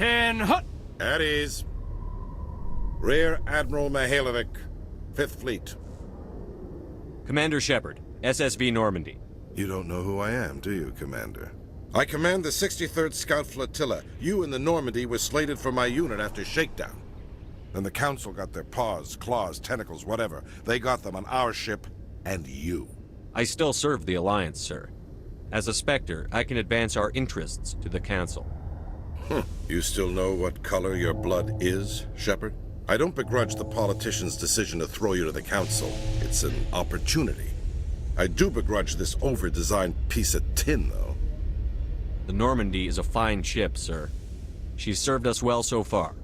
10, hut! At ease. Rear Admiral Mihailovic, 5th Fleet. Commander Shepard, SSV Normandy. You don't know who I am, do you, Commander? I command the 63rd Scout Flotilla. You and the Normandy were slated for my unit after shakedown. Then the Council got their paws, claws, tentacles, whatever. They got them on our ship, and you. I still serve the Alliance, sir. As a Spectre, I can advance our interests to the Council. You still know what color your blood is, Shepard? I don't begrudge the politician's decision to throw you to the Council. It's an opportunity. I do begrudge this over-designed piece of tin, though. The Normandy is a fine ship, sir. She's served us well so far.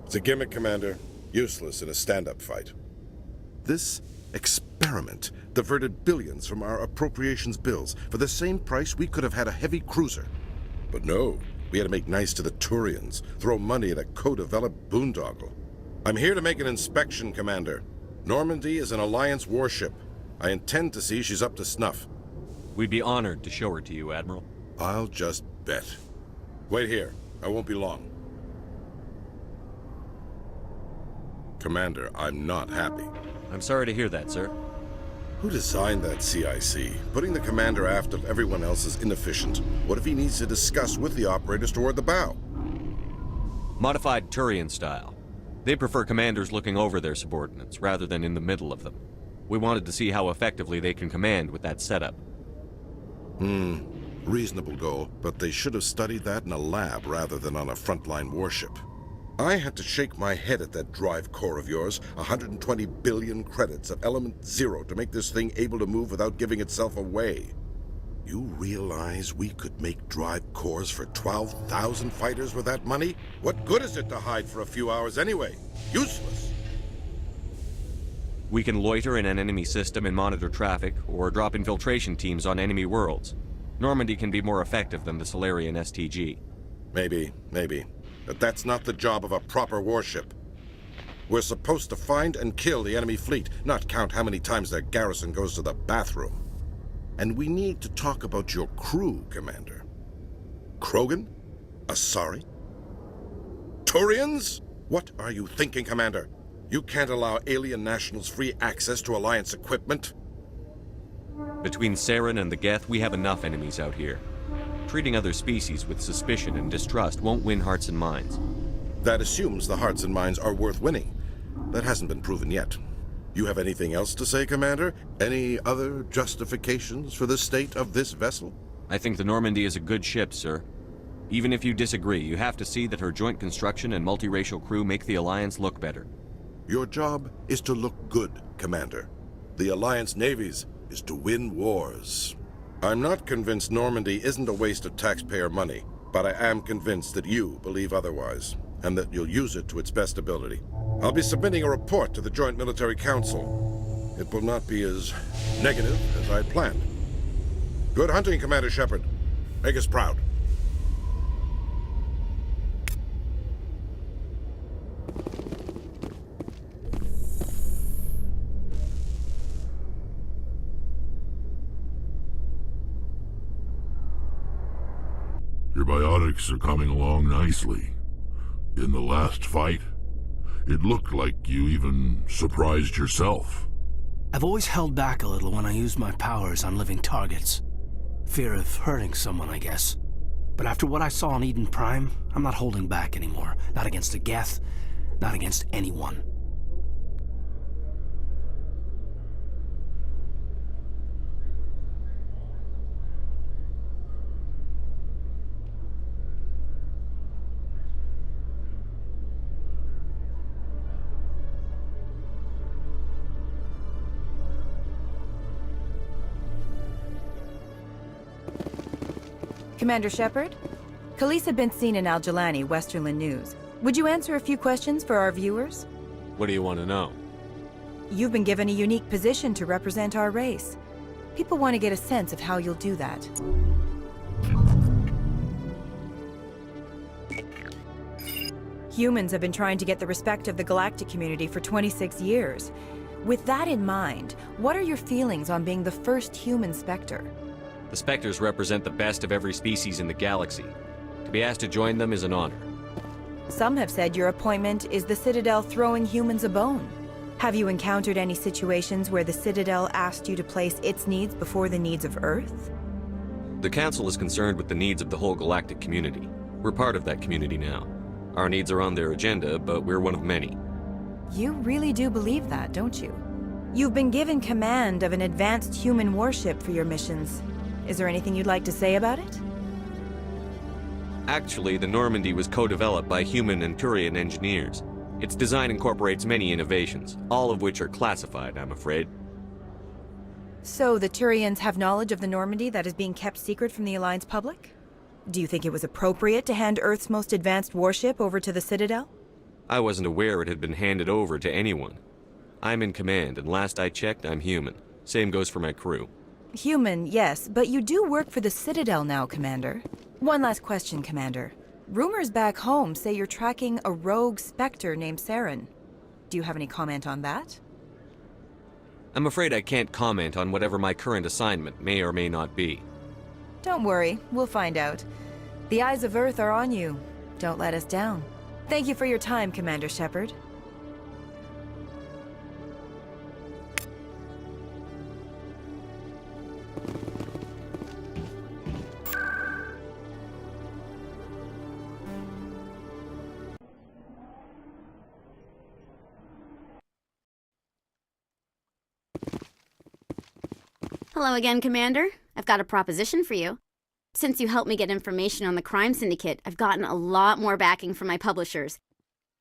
It's a gimmick, Commander. Useless in a stand-up fight. This experiment diverted billions from our appropriations bills. For the same price, we could have had a heavy cruiser. But no, we had to make nice to the Turians, throw money at a co-developed boondoggle. I'm here to make an inspection, Commander. Normandy is an Alliance warship. I intend to see she's up to snuff. We'd be honored to show her to you, Admiral. I'll just bet. Wait here. I won't be long. Commander, I'm not happy. I'm sorry to hear that, sir. Who designed that CIC? Putting the commander aft of everyone else is inefficient. What if he needs to discuss with the operators toward the bow? Modified Turian style. They prefer commanders looking over their subordinates rather than in the middle of them. We wanted to see how effectively they can command with that setup. Reasonable goal, but they should have studied that in a lab rather than on a frontline warship. I had to shake my head at that drive core of yours, 120 billion credits of element 0 to make this thing able to move without giving itself away. You realize we could make drive cores for 12,000 fighters with that money? What good is it to hide for a few hours anyway? Useless. We can loiter in an enemy system and monitor traffic, or drop infiltration teams on enemy worlds. Normandy can be more effective than the Solarian STG. Maybe. But that's not the job of a proper warship. We're supposed to find and kill the enemy fleet, not count how many times their garrison goes to the bathroom. And we need to talk about your crew, Commander. Krogan? Asari? Turians? What are you thinking, Commander? You can't allow alien nationals free access to Alliance equipment? Between Saren and the Geth, we have enough enemies out here. Treating other species with suspicion and distrust won't win hearts and minds. That assumes the hearts and minds are worth winning. That hasn't been proven yet. You have anything else to say, Commander? Any other justifications for the state of this vessel? I think the Normandy is a good ship, sir. Even if you disagree, you have to see that her joint construction and multiracial crew make the Alliance look better. Your job is to look good, Commander. The Alliance navies is to win wars. I'm not convinced Normandy isn't a waste of taxpayer money, but I am convinced that you believe otherwise, and that you'll use it to its best ability. I'll be submitting a report to the Joint Military Council. It will not be as negative as I planned. Good hunting, Commander Shepard. Make us proud. Your biotics are coming along nicely. In the last fight, it looked like you even surprised yourself. I've always held back a little when I used my powers on living targets. Fear of hurting someone, I guess. But after what I saw on Eden Prime, I'm not holding back anymore. Not against a Geth, not against anyone. Commander Shepard? Khaleesa been seen in Al-Jalani, Westerland News. Would you answer a few questions for our viewers? What do you want to know? You've been given a unique position to represent our race. People want to get a sense of how you'll do that. Humans have been trying to get the respect of the galactic community for 26 years. With that in mind, what are your feelings on being the first human Spectre? The Spectres represent the best of every species in the galaxy. To be asked to join them is an honor. Some have said your appointment is the Citadel throwing humans a bone. Have you encountered any situations where the Citadel asked you to place its needs before the needs of Earth? The Council is concerned with the needs of the whole galactic community. We're part of that community now. Our needs are on their agenda, but we're one of many. You really do believe that, don't you? You've been given command of an advanced human warship for your missions. Is there anything you'd like to say about it? Actually, the Normandy was co-developed by human and Turian engineers. Its design incorporates many innovations, all of which are classified, I'm afraid. So the Turians have knowledge of the Normandy that is being kept secret from the Alliance public? Do you think it was appropriate to hand Earth's most advanced warship over to the Citadel? I wasn't aware it had been handed over to anyone. I'm in command, and last I checked, I'm human. Same goes for my crew. Human, yes, but you do work for the Citadel now, Commander. One last question, Commander. Rumors back home say you're tracking a rogue Spectre named Saren. Do you have any comment on that? I'm afraid I can't comment on whatever my current assignment may or may not be. Don't worry, we'll find out. The eyes of Earth are on you. Don't let us down. Thank you for your time, Commander Shepard. Hello again, Commander. I've got a proposition for you. Since you helped me get information on the crime syndicate, I've gotten a lot more backing from my publishers.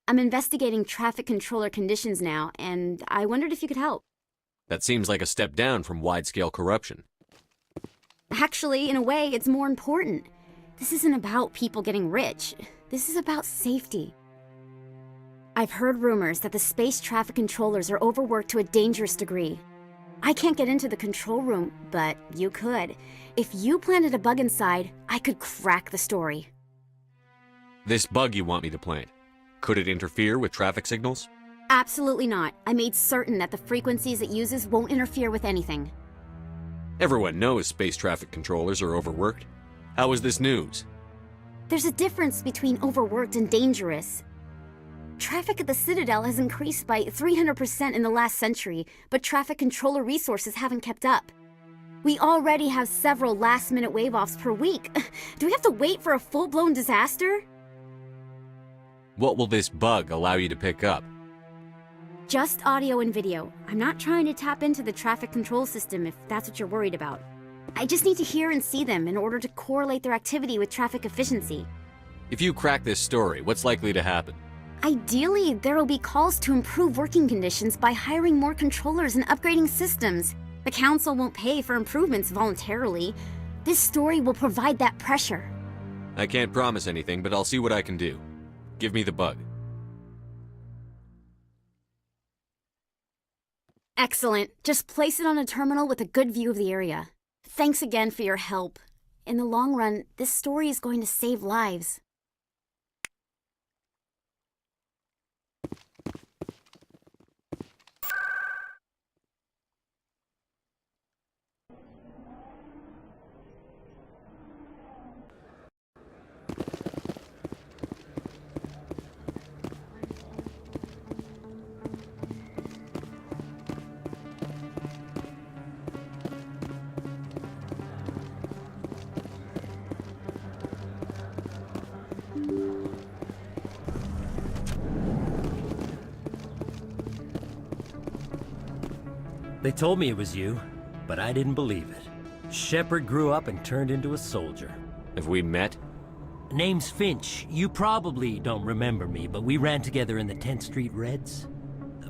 I'm investigating traffic controller conditions now, and I wondered if you could help. That seems like a step down from wide-scale corruption. Actually, in a way, it's more important. This isn't about people getting rich. This is about safety. I've heard rumors that the space traffic controllers are overworked to a dangerous degree. I can't get into the control room, but you could. If you planted a bug inside, I could crack the story. This bug you want me to plant, could it interfere with traffic signals? Absolutely not. I made certain that the frequencies it uses won't interfere with anything. Everyone knows space traffic controllers are overworked. How is this news? There's a difference between overworked and dangerous. Traffic at the Citadel has increased by 300% in the last century, but traffic controller resources haven't kept up. We already have several last-minute wave-offs per week. Do we have to wait for a full-blown disaster? What will this bug allow you to pick up? Just audio and video. I'm not trying to tap into the traffic control system if that's what you're worried about. I just need to hear and see them in order to correlate their activity with traffic efficiency. If you crack this story, what's likely to happen? Ideally, there will be calls to improve working conditions by hiring more controllers and upgrading systems. The Council won't pay for improvements voluntarily. This story will provide that pressure. I can't promise anything, but I'll see what I can do. Give me the bug. Excellent. Just place it on a terminal with a good view of the area. Thanks again for your help. In the long run, this story is going to save lives. They told me it was you, but I didn't believe it. Shepard grew up and turned into a soldier. Have we met? Name's Finch. You probably don't remember me, but we ran together in the 10th Street Reds.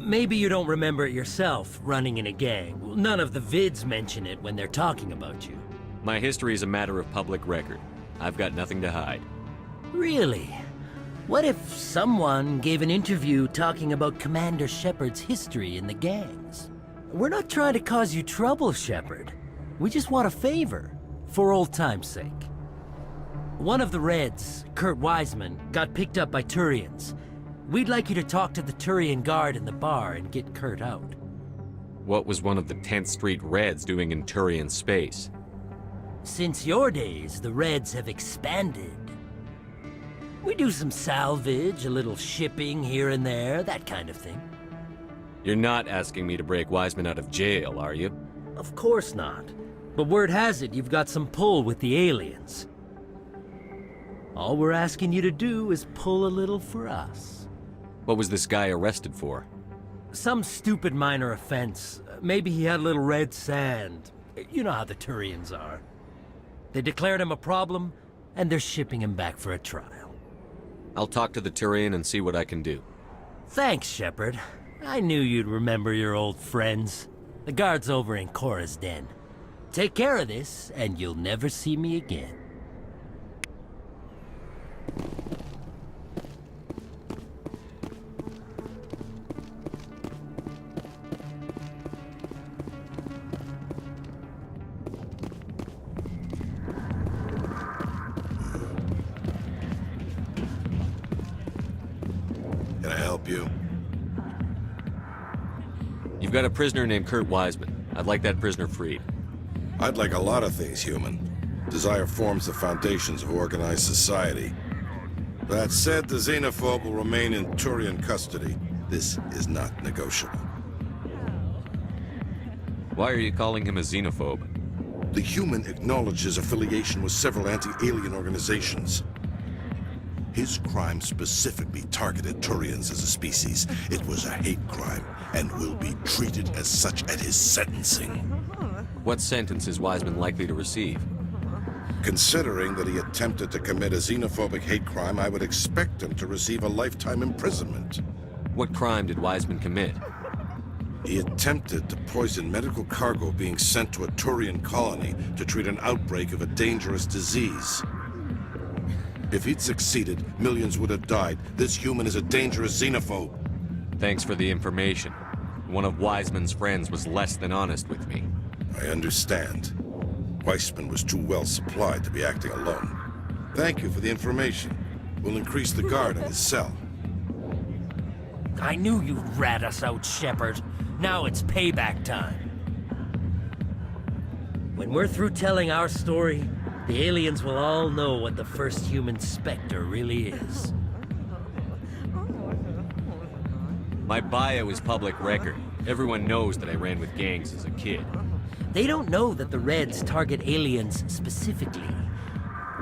Maybe you don't remember it yourself, running in a gang. Well, none of the vids mention it when they're talking about you. My history is a matter of public record. I've got nothing to hide. Really? What if someone gave an interview talking about Commander Shepard's history in the gangs? We're not trying to cause you trouble, Shepard. We just want a favor, for old time's sake. One of the Reds, Kurt Wiseman, got picked up by Turians. We'd like you to talk to the Turian guard in the bar and get Kurt out. What was one of the 10th Street Reds doing in Turian space? Since your days, the Reds have expanded. We do some salvage, a little shipping here and there, that kind of thing. You're not asking me to break Wiseman out of jail, are you? Of course not. But word has it you've got some pull with the aliens. All we're asking you to do is pull a little for us. What was this guy arrested for? Some stupid minor offense. Maybe he had a little red sand. You know how the Turians are. They declared him a problem, and they're shipping him back for a trial. I'll talk to the Turian and see what I can do. Thanks, Shepard. I knew you'd remember your old friends. The guard's over in Cora's den. Take care of this, and you'll never see me again. Can I help you? You've got a prisoner named Kurt Wiseman. I'd like that prisoner freed. I'd like a lot of things human. Desire forms the foundations of organized society. That said, the xenophobe will remain in Turian custody. This is not negotiable. Why are you calling him a xenophobe? The human acknowledges affiliation with several anti-alien organizations. His crime specifically targeted Turians as a species. It was a hate crime, and will be treated as such at his sentencing. What sentence is Wiseman likely to receive? Considering that he attempted to commit a xenophobic hate crime, I would expect him to receive a lifetime imprisonment. What crime did Wiseman commit? He attempted to poison medical cargo being sent to a Turian colony to treat an outbreak of a dangerous disease. If he'd succeeded, millions would have died. This human is a dangerous xenophobe. Thanks for the information. One of Wiseman's friends was less than honest with me. I understand. Weissman was too well supplied to be acting alone. Thank you for the information. We'll increase the guard in his cell. I knew you'd rat us out, Shepard. Now it's payback time. When we're through telling our story, the aliens will all know what the first human Spectre really is. My bio is public record. Everyone knows that I ran with gangs as a kid. They don't know that the Reds target aliens specifically.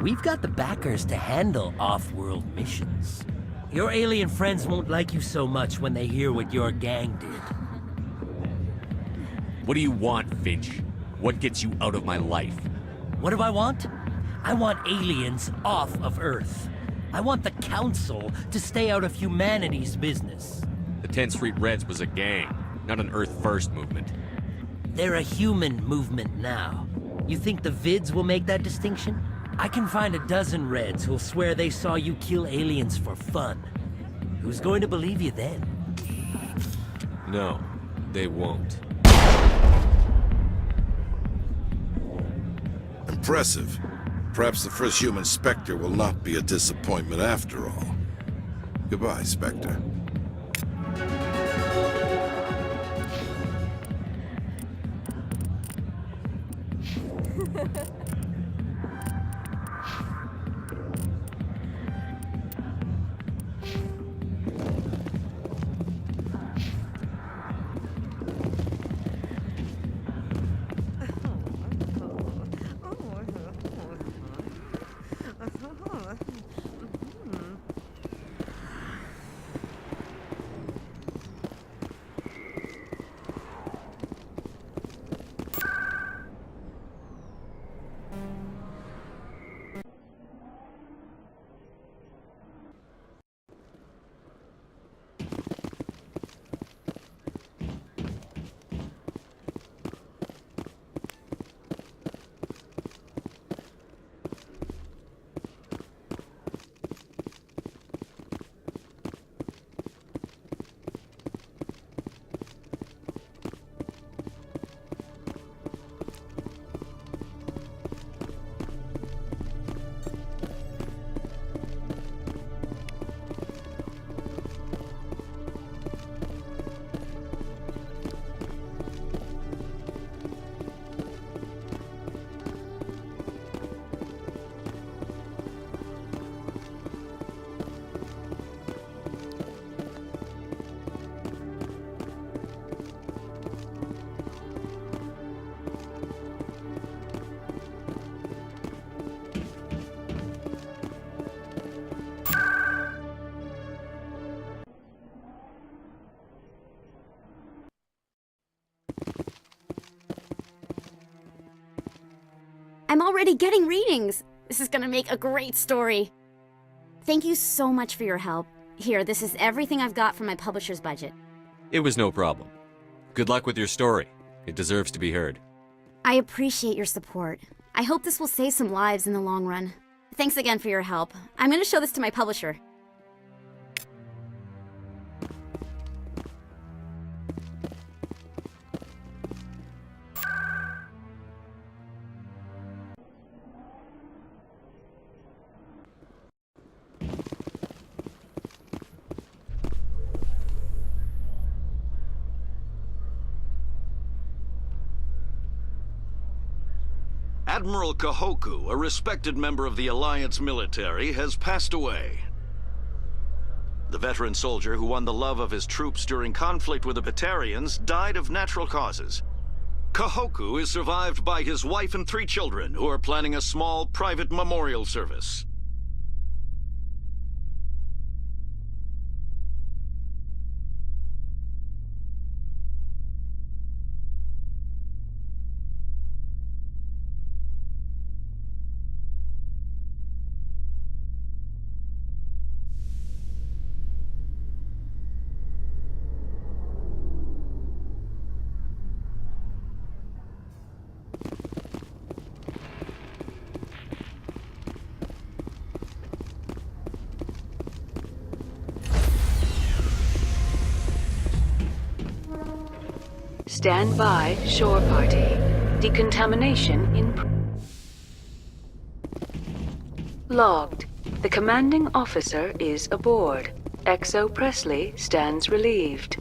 We've got the backers to handle off-world missions. Your alien friends won't like you so much when they hear what your gang did. What do you want, Finch? What gets you out of my life? What do I want? I want aliens off of Earth. I want the Council to stay out of humanity's business. The 10th Street Reds was a gang, not an Earth First movement. They're a human movement now. You think the Vids will make that distinction? I can find a dozen Reds who'll swear they saw you kill aliens for fun. Who's going to believe you then? No, they won't. Impressive. Perhaps the first human Spectre will not be a disappointment after all. Goodbye, Spectre. I'm already getting readings. This is gonna make a great story. Thank you so much for your help. Here, this is everything I've got from my publisher's budget. It was no problem. Good luck with your story. It deserves to be heard. I appreciate your support. I hope this will save some lives in the long run. Thanks again for your help. I'm gonna show this to my publisher. Admiral Kahoku, a respected member of the Alliance military, has passed away. The veteran soldier who won the love of his troops during conflict with the Batarians died of natural causes. Kahoku is survived by his wife and 3 children, who are planning a small private memorial service. Stand by, shore party. Decontamination in... Logged. The commanding officer is aboard. XO Presley stands relieved.